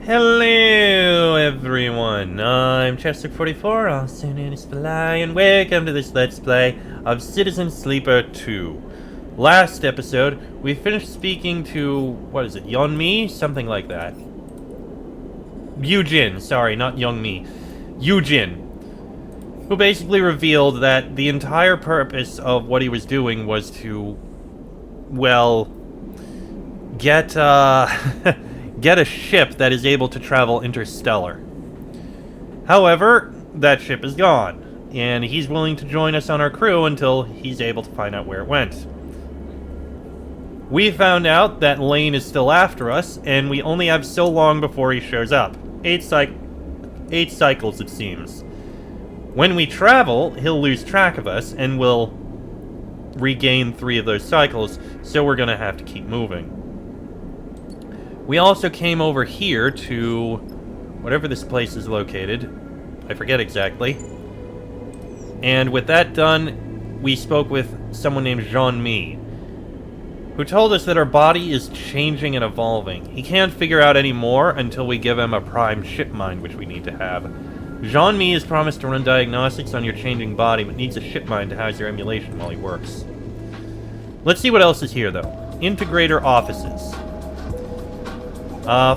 Hello everyone, I'm Chester44, also known as Fly, and welcome to this Let's Play of Citizen Sleeper 2. Last episode, we finished speaking to, what is it, Yeonmi? Something like that. Yujin, sorry, not Yeonmi. Yujin, who basically revealed that the entire purpose of what he was doing was to, well, get, get a ship that is able to travel interstellar. However, that ship is gone, and he's willing to join us on our crew until he's able to find out where it went. We found out that Lane is still after us, and we only have so long before he shows up. 8 cycles, it seems. When we travel, he'll lose track of us, and we'll regain 3 of those cycles, so we're gonna have to keep moving. We also came over here to whatever this place is located. I forget exactly. And with that done, we spoke with someone named Jean-Mi, who told us that our body is changing and evolving. He can't figure out any more until we give him a prime ship mind, which we need to have. Jean-Mi has promised to run diagnostics on your changing body, but needs a ship mind to house your emulation while he works. Let's see what else is here, though. Integrator offices.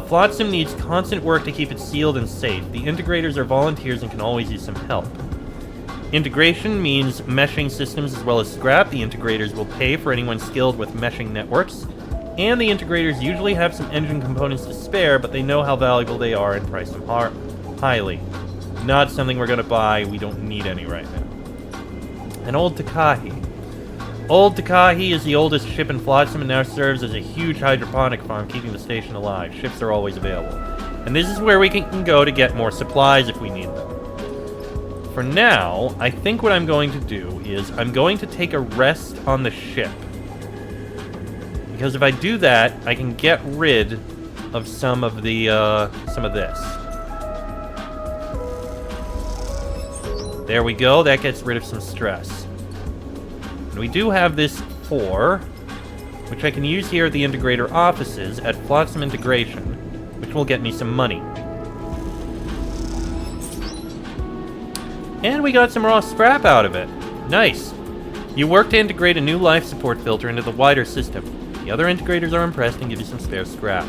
Flotsam needs constant work to keep it sealed and safe. The integrators are volunteers and can always use some help. Integration means meshing systems as well as scrap. The integrators will pay for anyone skilled with meshing networks. And the integrators usually have some engine components to spare, but they know how valuable they are and price them highly. Not something we're going to buy. We don't need any right now. And Old Takahi. Old Takahi is the oldest ship in Flotsam and now serves as a huge hydroponic farm, keeping the station alive. Ships are always available. And this is where we can go to get more supplies if we need them. For now, I think what I'm going to do is I'm going to take a rest on the ship. Because if I do that, I can get rid of some of this. There we go, that gets rid of some stress. We do have this 4, which I can use here at the integrator offices at Flotsam Integration, which will get me some money. And we got some raw scrap out of it. Nice. You work to integrate a new life support filter into the wider system. The other integrators are impressed and give you some spare scrap.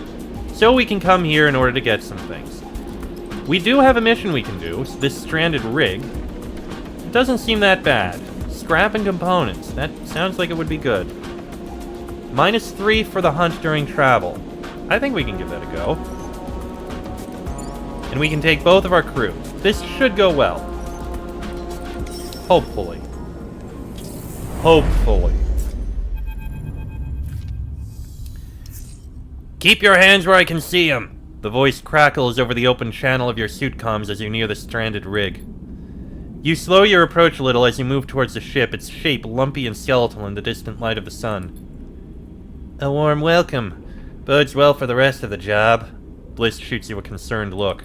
So we can come here in order to get some things. We do have a mission we can do, this stranded rig. It doesn't seem that bad. Scrap and components. That sounds like it would be good. -3 for the hunt during travel. I think we can give that a go. And we can take both of our crew. This should go well. Hopefully. Hopefully. Keep your hands where I can see them. The voice crackles over the open channel of your suit comms as you near the stranded rig. You slow your approach a little as you move towards the ship, its shape lumpy and skeletal in the distant light of the sun. A warm welcome. Bodes well for the rest of the job. Bliss shoots you a concerned look.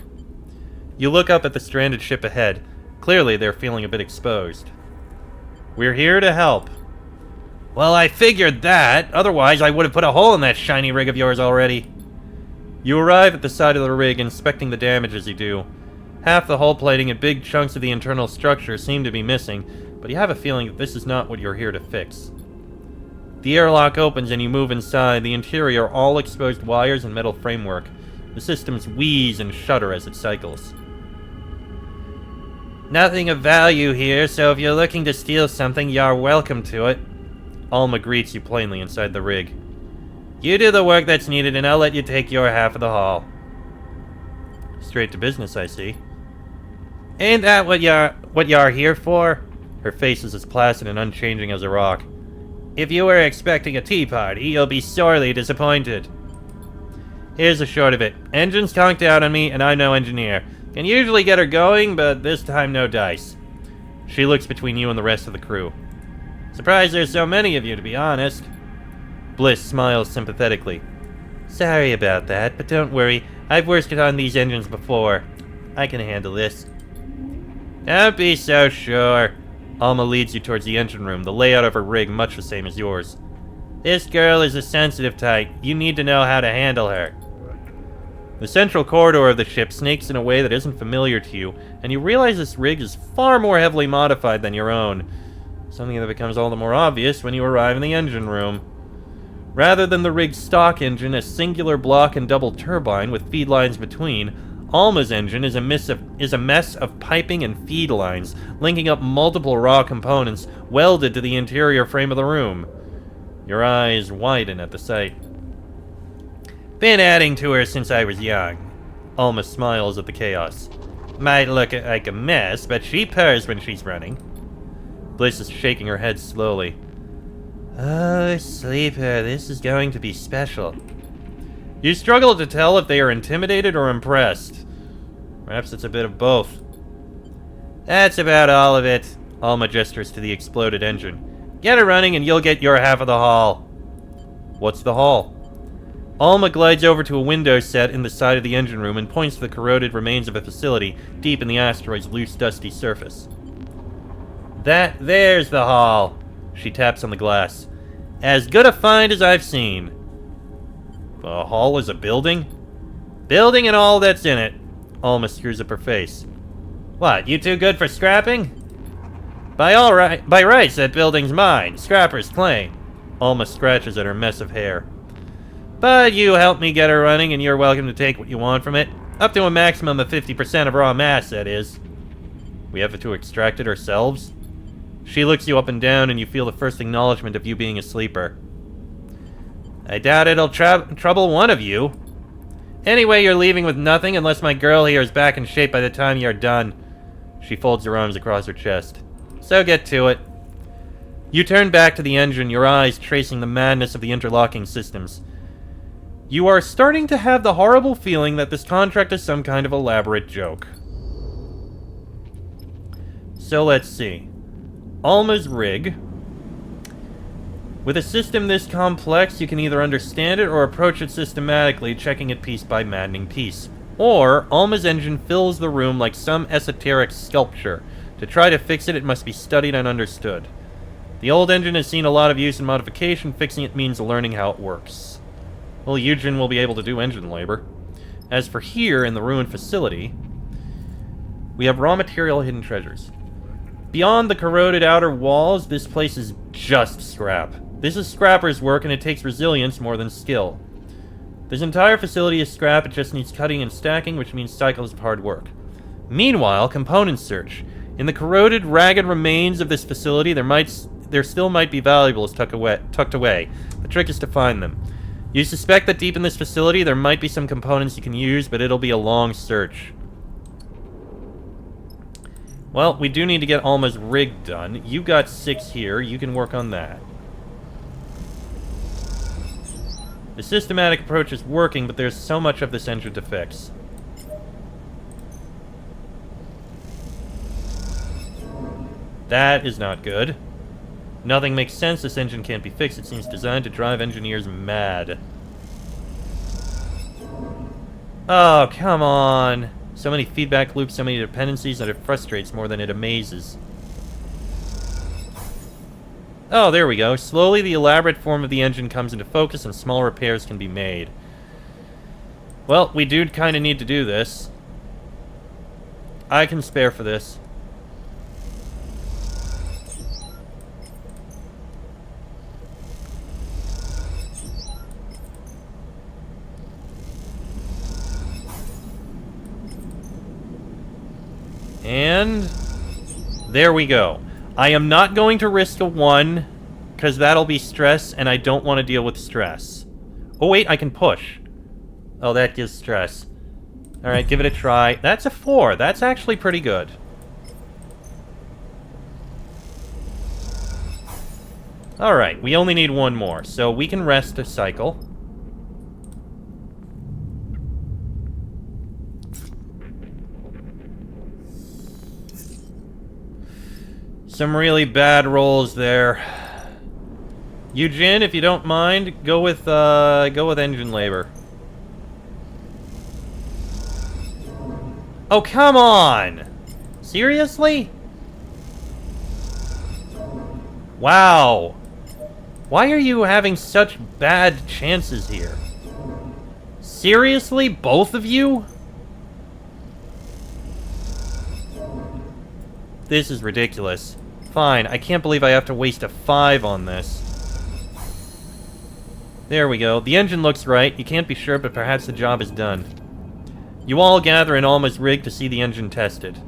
You look up at the stranded ship ahead. Clearly, they're feeling a bit exposed. We're here to help. Well, I figured that. Otherwise, I would have put a hole in that shiny rig of yours already. You arrive at the side of the rig, inspecting the damage as you do. Half the hull plating and big chunks of the internal structure seem to be missing, but you have a feeling that this is not what you're here to fix. The airlock opens and you move inside. The interior all exposed wires and metal framework. The systems wheeze and shudder as it cycles. Nothing of value here, so if you're looking to steal something, you're welcome to it. Alma greets you plainly inside the rig. You do the work that's needed and I'll let you take your half of the haul. Straight to business, I see. Ain't that what you're here for? Her face is as placid and unchanging as a rock. If you were expecting a tea party, you'll be sorely disappointed. Here's the short of it. Engine's conked out on me, and I'm no engineer. Can usually get her going, but this time no dice. She looks between you and the rest of the crew. Surprised there's so many of you, to be honest. Bliss smiles sympathetically. Sorry about that, but don't worry. I've worked on these engines before. I can handle this. Don't be so sure. Alma leads you towards the engine room, the layout of her rig much the same as yours. This girl is a sensitive type. You need to know how to handle her. The central corridor of the ship snakes in a way that isn't familiar to you, and you realize this rig is far more heavily modified than your own. Something that becomes all the more obvious when you arrive in the engine room. Rather than the rig's stock engine, a singular block and double turbine with feed lines between, Alma's engine is a mess of piping and feed lines, linking up multiple raw components welded to the interior frame of the room. Your eyes widen at the sight. Been adding to her since I was young. Alma smiles at the chaos. Might look like a mess, but she purrs when she's running. Bliss is shaking her head slowly. Oh, Sleeper, this is going to be special. You struggle to tell if they are intimidated or impressed. Perhaps it's a bit of both. That's about all of it. Alma gestures to the exploded engine. Get her running and you'll get your half of the haul. What's the haul? Alma glides over to a window set in the side of the engine room and points to the corroded remains of a facility deep in the asteroid's loose, dusty surface. There's the haul. She taps on the glass. As good a find as I've seen. The hall is a building? Building and all that's in it. Alma screws up her face. What, you too good for scrapping? By rights, that building's mine. Scrapper's claim. Alma scratches at her mess of hair. But you help me get her running and you're welcome to take what you want from it. Up to a maximum of 50% of raw mass, that is. We have to extract it ourselves? She looks you up and down and you feel the first acknowledgement of you being a sleeper. I doubt it'll trouble one of you. Anyway, you're leaving with nothing unless my girl here is back in shape by the time you're done. She folds her arms across her chest. So get to it. You turn back to the engine, your eyes tracing the madness of the interlocking systems. You are starting to have the horrible feeling that this contract is some kind of elaborate joke. So let's see. Alma's rig. With a system this complex, you can either understand it or approach it systematically, checking it piece by maddening piece. Or, Alma's engine fills the room like some esoteric sculpture. To try to fix it, it must be studied and understood. The old engine has seen a lot of use and modification. Fixing it means learning how it works. Well, Eugen will be able to do engine labor. As for here, in the ruined facility, we have raw material hidden treasures. Beyond the corroded outer walls, this place is just scrap. This is scrapper's work, and it takes resilience more than skill. This entire facility is scrap, it just needs cutting and stacking, which means cycles of hard work. Meanwhile, component search. In the corroded, ragged remains of this facility, there still might be valuables tucked away. The trick is to find them. You suspect that deep in this facility, there might be some components you can use, but it'll be a long search. Well, we do need to get Alma's rig done. You got 6 here. You can work on that. The systematic approach is working, but there's so much of this engine to fix. That is not good. Nothing makes sense. This engine can't be fixed. It seems designed to drive engineers mad. Oh, come on. So many feedback loops, so many dependencies that it frustrates more than it amazes. Oh, there we go. Slowly, the elaborate form of the engine comes into focus and small repairs can be made. Well, we do kind of need to do this. I can spare for this. And there we go. I am not going to risk a 1, because that'll be stress, and I don't want to deal with stress. Oh wait, I can push. Oh, that gives stress. Alright, give it a try. That's a 4. That's actually pretty good. Alright, we only need 1 more, so we can rest a cycle. Some really bad rolls there. Eugen, if you don't mind, go with engine labor. Oh, come on! Seriously? Wow. Why are you having such bad chances here? Seriously? Both of you? This is ridiculous. Fine, I can't believe I have to waste a 5 on this. There we go. The engine looks right. You can't be sure, but perhaps the job is done. You all gather in Alma's rig to see the engine tested.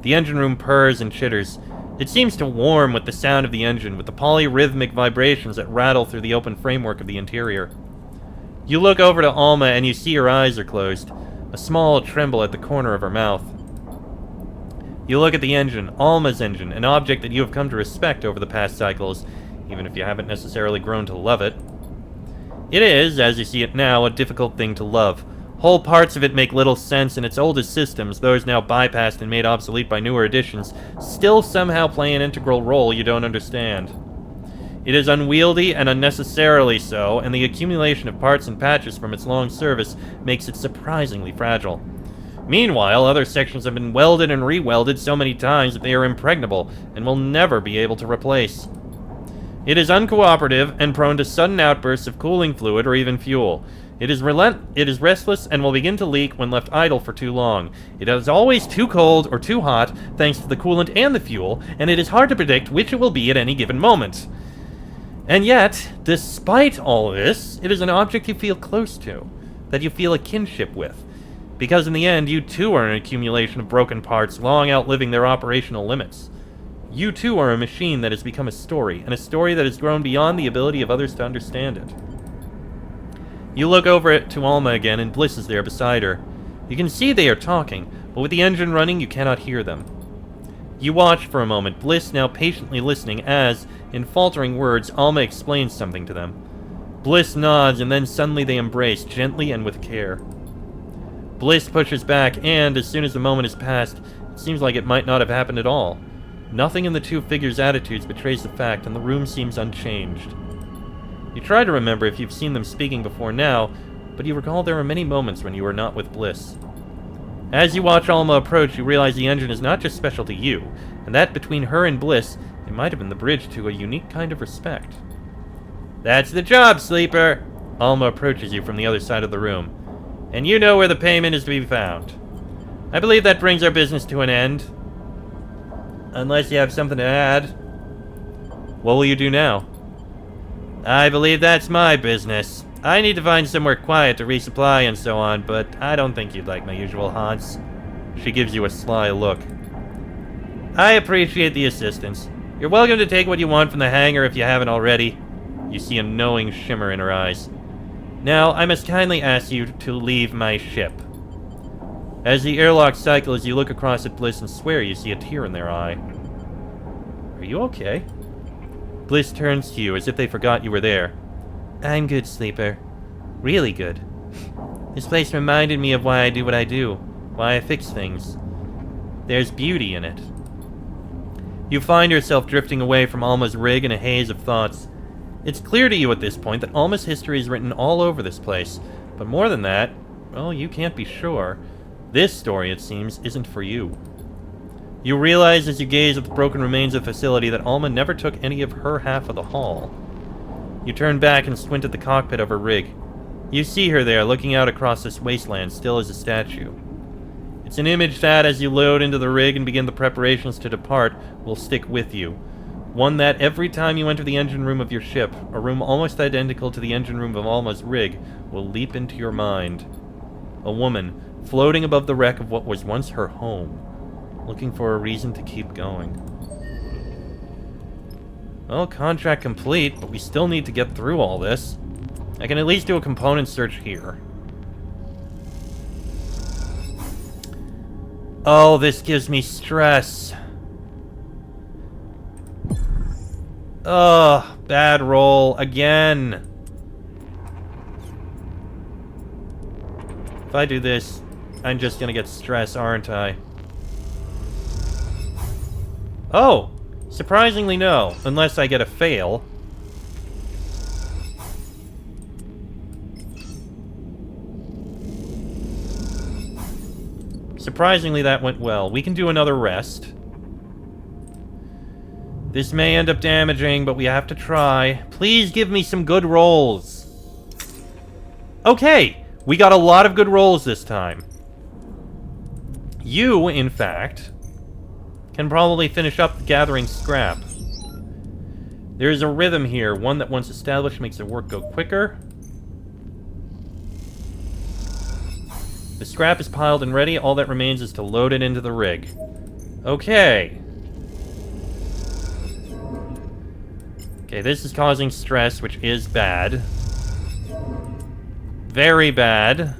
The engine room purrs and chitters. It seems to warm with the sound of the engine, with the polyrhythmic vibrations that rattle through the open framework of the interior. You look over to Alma and you see her eyes are closed, a small tremble at the corner of her mouth. You look at the engine, Alma's engine, an object that you have come to respect over the past cycles, even if you haven't necessarily grown to love it. It is, as you see it now, a difficult thing to love. Whole parts of it make little sense, and its oldest systems, those now bypassed and made obsolete by newer additions, still somehow play an integral role you don't understand. It is unwieldy and unnecessarily so, and the accumulation of parts and patches from its long service makes it surprisingly fragile. Meanwhile, other sections have been welded and re-welded so many times that they are impregnable and will never be able to replace. It is uncooperative and prone to sudden outbursts of cooling fluid or even fuel. It is restless and will begin to leak when left idle for too long. It is always too cold or too hot, thanks to the coolant and the fuel, and it is hard to predict which it will be at any given moment. And yet, despite all this, it is an object you feel close to, that you feel a kinship with. Because in the end, you too are an accumulation of broken parts, long outliving their operational limits. You too are a machine that has become a story, and a story that has grown beyond the ability of others to understand it. You look over it to Alma again, and Bliss is there beside her. You can see they are talking, but with the engine running, you cannot hear them. You watch for a moment, Bliss now patiently listening as, in faltering words, Alma explains something to them. Bliss nods, and then suddenly they embrace, gently and with care. Bliss pushes back, and, as soon as the moment is past, it seems like it might not have happened at all. Nothing in the two figures' attitudes betrays the fact, and the room seems unchanged. You try to remember if you've seen them speaking before now, but you recall there were many moments when you were not with Bliss. As you watch Alma approach, you realize the engine is not just special to you, and that between her and Bliss, it might have been the bridge to a unique kind of respect. That's the job, Sleeper! Alma approaches you from the other side of the room. And you know where the payment is to be found. I believe that brings our business to an end. Unless you have something to add. What will you do now? I believe that's my business. I need to find somewhere quiet to resupply and so on, but I don't think you'd like my usual haunts. She gives you a sly look. I appreciate the assistance. You're welcome to take what you want from the hangar if you haven't already. You see a knowing shimmer in her eyes. Now, I must kindly ask you to leave my ship. As the airlock cycles, you look across at Bliss and swear you see a tear in their eye. Are you okay? Bliss turns to you as if they forgot you were there. I'm good, Sleeper. Really good. This place reminded me of why I do what I do, why I fix things. There's beauty in it. You find yourself drifting away from Alma's rig in a haze of thoughts. It's clear to you at this point that Alma's history is written all over this place, but more than that, well, you can't be sure. This story, it seems, isn't for you. You realize as you gaze at the broken remains of the facility that Alma never took any of her half of the haul. You turn back and squint at the cockpit of her rig. You see her there, looking out across this wasteland, still as a statue. It's an image that, as you load into the rig and begin the preparations to depart, will stick with you. One that, every time you enter the engine room of your ship, a room almost identical to the engine room of Alma's rig, will leap into your mind. A woman, floating above the wreck of what was once her home, looking for a reason to keep going. Well, contract complete, but we still need to get through all this. I can at least do a component search here. Oh, this gives me stress. Ugh, bad roll again. If I do this, I'm just gonna get stress, aren't I? Oh, surprisingly no, unless I get a fail. Surprisingly, that went well. We can do another rest. This may end up damaging, but we have to try. Please give me some good rolls. Okay, We got a lot of good rolls this time. You, in fact, can probably finish up gathering scrap. There is a rhythm here, one that once established makes the work go quicker. The scrap is piled and ready, all that remains is to load it into the rig. Okay. Okay, this is causing stress, which is bad. Very bad.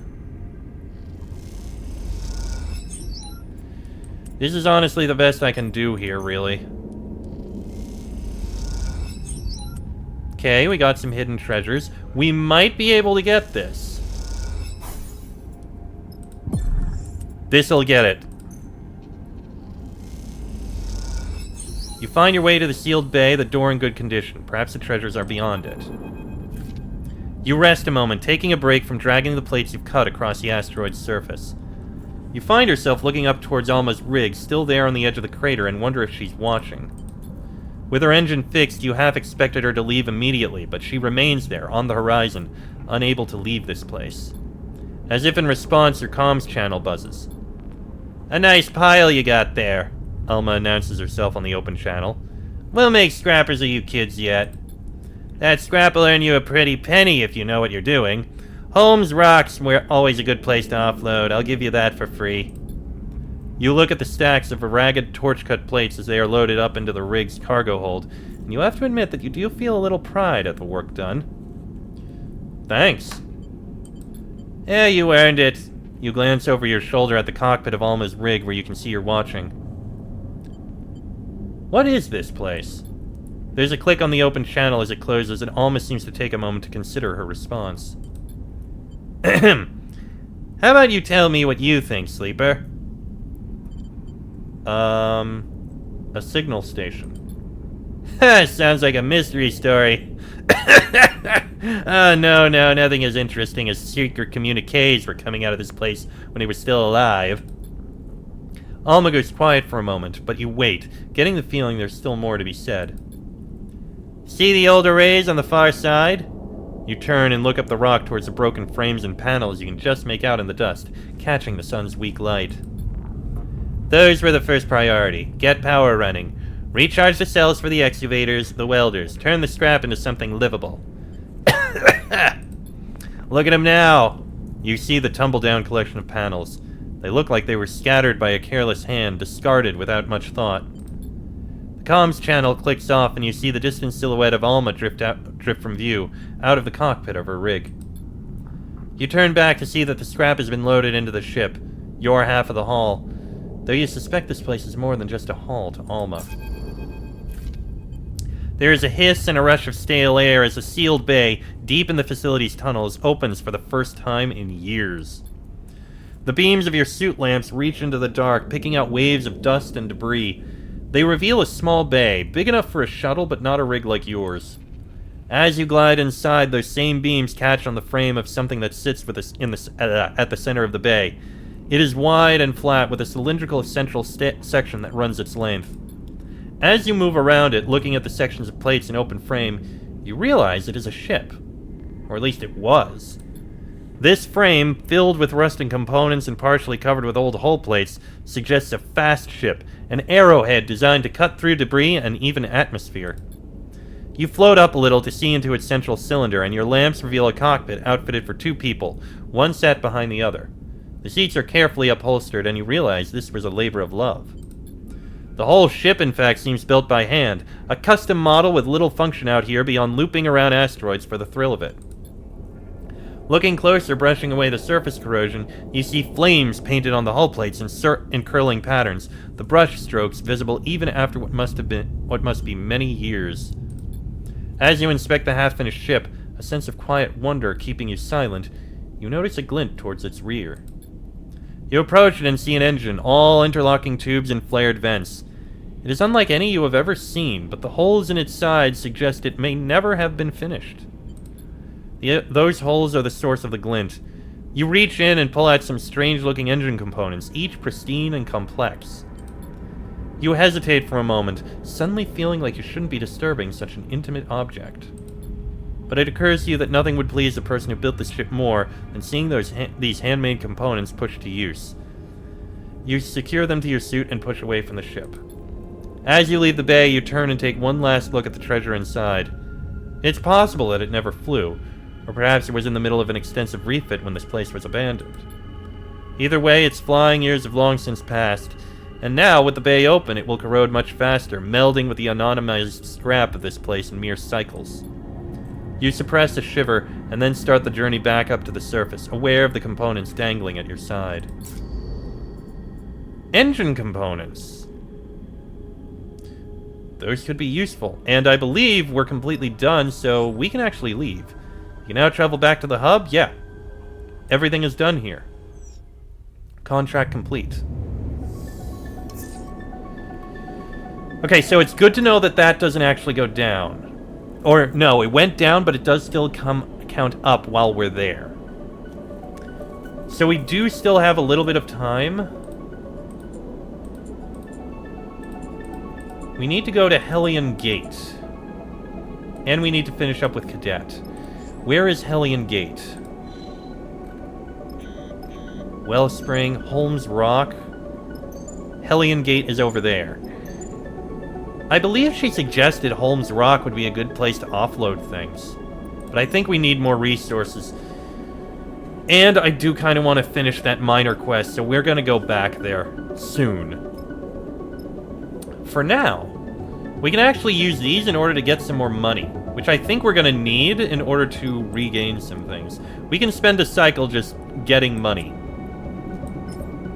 This is honestly the best I can do here, really. Okay, we got some hidden treasures. We might be able to get this. This'll get it. You find your way to the sealed bay, the door in good condition. Perhaps the treasures are beyond it. You rest a moment, taking a break from dragging the plates you've cut across the asteroid's surface. You find yourself looking up towards Alma's rig, still there on the edge of the crater, and wonder if she's watching. With her engine fixed, you half expected her to leave immediately, but she remains there, on the horizon, unable to leave this place. As if in response, her comms channel buzzes. "A nice pile you got there," Alma announces herself on the open channel. "We'll make scrappers of you kids yet. That scrap will earn you a pretty penny if you know what you're doing. Holmes Rocks were always a good place to offload. I'll give you that for free." You look at the stacks of ragged torch-cut plates as they are loaded up into the rig's cargo hold, and you have to admit that you do feel a little pride at the work done. Thanks. Yeah, you earned it. You glance over your shoulder at the cockpit of Alma's rig where you can see you're watching. What is this place? There's a click on the open channel as it closes, and Alma seems to take a moment to consider her response. How about you tell me what you think, Sleeper? A signal station. Sounds like a mystery story. Oh, no, nothing as interesting as secret communiques were coming out of this place when he was still alive. Alma goes quiet for a moment, but you wait, getting the feeling there's still more to be said. See the old arrays on the far side? You turn and look up the rock towards the broken frames and panels you can just make out in the dust, catching the sun's weak light. Those were the first priority. Get power running. Recharge the cells for the excavators, the welders. Turn the scrap into something livable. Look at them now. You see the tumble-down collection of panels. They look like they were scattered by a careless hand, discarded without much thought. The comms channel clicks off and you see the distant silhouette of Alma drift from view, out of the cockpit of her rig. You turn back to see that the scrap has been loaded into the ship, your half of the haul, though you suspect this place is more than just a haul to Alma. There is a hiss and a rush of stale air as a sealed bay, deep in the facility's tunnels, opens for the first time in years. The beams of your suit lamps reach into the dark, picking out waves of dust and debris. They reveal a small bay, big enough for a shuttle but not a rig like yours. As you glide inside, those same beams catch on the frame of something that sits at the center of the bay. It is wide and flat with a cylindrical central section that runs its length. As you move around it, looking at the sections of plates in open frame, you realize it is a ship. Or at least it was. This frame, filled with rusting components and partially covered with old hull plates, suggests a fast ship, an arrowhead designed to cut through debris and even atmosphere. You float up a little to see into its central cylinder, and your lamps reveal a cockpit outfitted for 2 people, one sat behind the other. The seats are carefully upholstered, and you realize this was a labor of love. The whole ship, in fact, seems built by hand, a custom model with little function out here beyond looping around asteroids for the thrill of it. Looking closer, brushing away the surface corrosion, you see flames painted on the hull plates in curling patterns, the brush strokes visible even after what must be many years. As you inspect the half-finished ship, a sense of quiet wonder keeping you silent, you notice a glint towards its rear. You approach it and see an engine, all interlocking tubes and flared vents. It is unlike any you have ever seen, but the holes in its sides suggest it may never have been finished. Those holes are the source of the glint. You reach in and pull out some strange-looking engine components, each pristine and complex. You hesitate for a moment, suddenly feeling like you shouldn't be disturbing such an intimate object. But it occurs to you that nothing would please the person who built the ship more than seeing these handmade components pushed to use. You secure them to your suit and push away from the ship. As you leave the bay, you turn and take one last look at the treasure inside. It's possible that it never flew, or perhaps it was in the middle of an extensive refit when this place was abandoned. Either way, its flying years have long since passed, and now, with the bay open, it will corrode much faster, melding with the anonymized scrap of this place in mere cycles. You suppress a shiver, and then start the journey back up to the surface, aware of the components dangling at your side. Engine components. Those could be useful, and I believe we're completely done, so we can actually leave. You can now travel back to the hub? Yeah. Everything is done here. Contract complete. Okay, so it's good to know that that doesn't actually go down. Or, no, it went down, but it does still count up while we're there. So we do still have a little bit of time. We need to go to Hellion Gate. And we need to finish up with Cadet. Where is Hellion Gate? Wellspring, Holmes Rock. Hellion Gate is over there. I believe she suggested Holmes Rock would be a good place to offload things. But I think we need more resources. And I do kind of want to finish that minor quest, so we're going to go back there soon. For now, we can actually use these in order to get some more money, which I think we're going to need in order to regain some things. We can spend a cycle just getting money.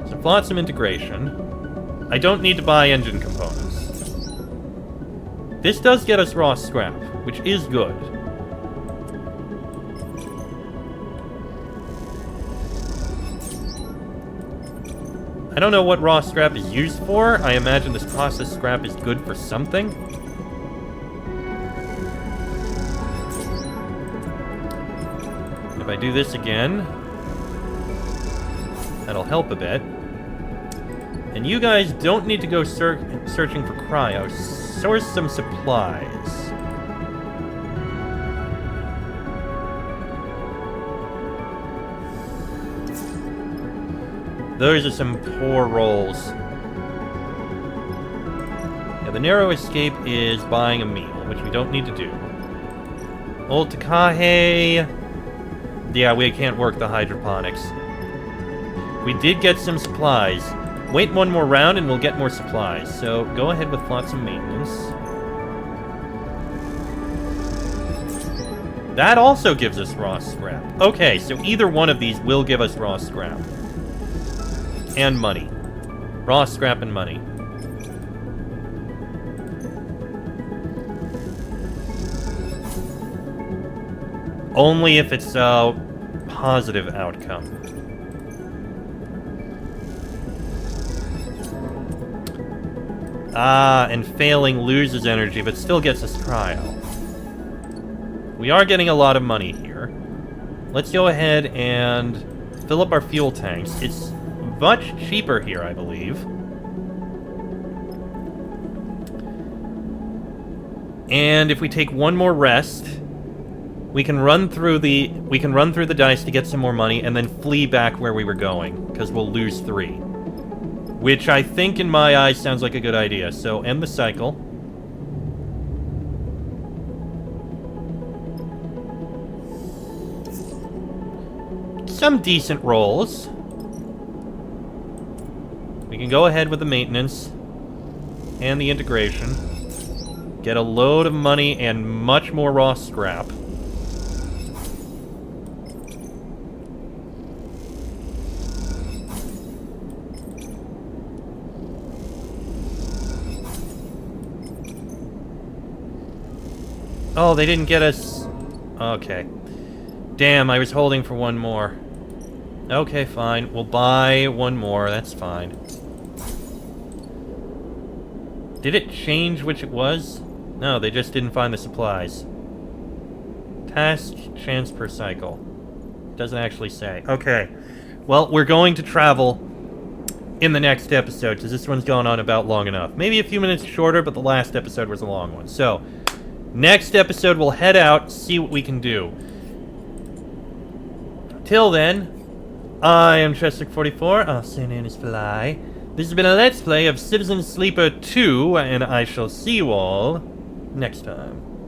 So Flotsam integration. I don't need to buy engine components. This does get us raw scrap, which is good. I don't know what raw scrap is used for. I imagine this processed scrap is good for something. If I do this again, that'll help a bit. And you guys don't need to go searching for cryo. Source some supplies. Those are some poor rolls. Yeah, the narrow escape is buying a meal, which we don't need to do. Old Takahe. Yeah, we can't work the hydroponics. We did get some supplies. Wait one more round and we'll get more supplies. So go ahead with Flotsam maintenance. That also gives us raw scrap. Okay, so either one of these will give us raw scrap. And money. Raw scrap and money. Only if it's a positive outcome. Ah, and failing loses energy, but still gets us cryo. We are getting a lot of money here. Let's go ahead and fill up our fuel tanks. It's much cheaper here, I believe. And if we take one more rest, we can run through the dice to get some more money and then flee back where we were going, because we'll lose 3. Which I think in my eyes sounds like a good idea. So end the cycle. Some decent rolls. We can go ahead with the maintenance and the integration. Get a load of money and much more raw scrap. Oh, they didn't get us... Okay. Damn, I was holding for one more. Okay, fine. We'll buy one more. That's fine. Did it change which it was? No, they just didn't find the supplies. Task chance per cycle. Doesn't actually say. Okay. Well, we're going to travel in the next episode, because this one's gone on about long enough. Maybe a few minutes shorter, but the last episode was a long one. So, Next episode, we'll head out, see what we can do. Till then, I am Chester44, also known as Fly. This has been a Let's Play of Citizen Sleeper 2, and I shall see you all next time.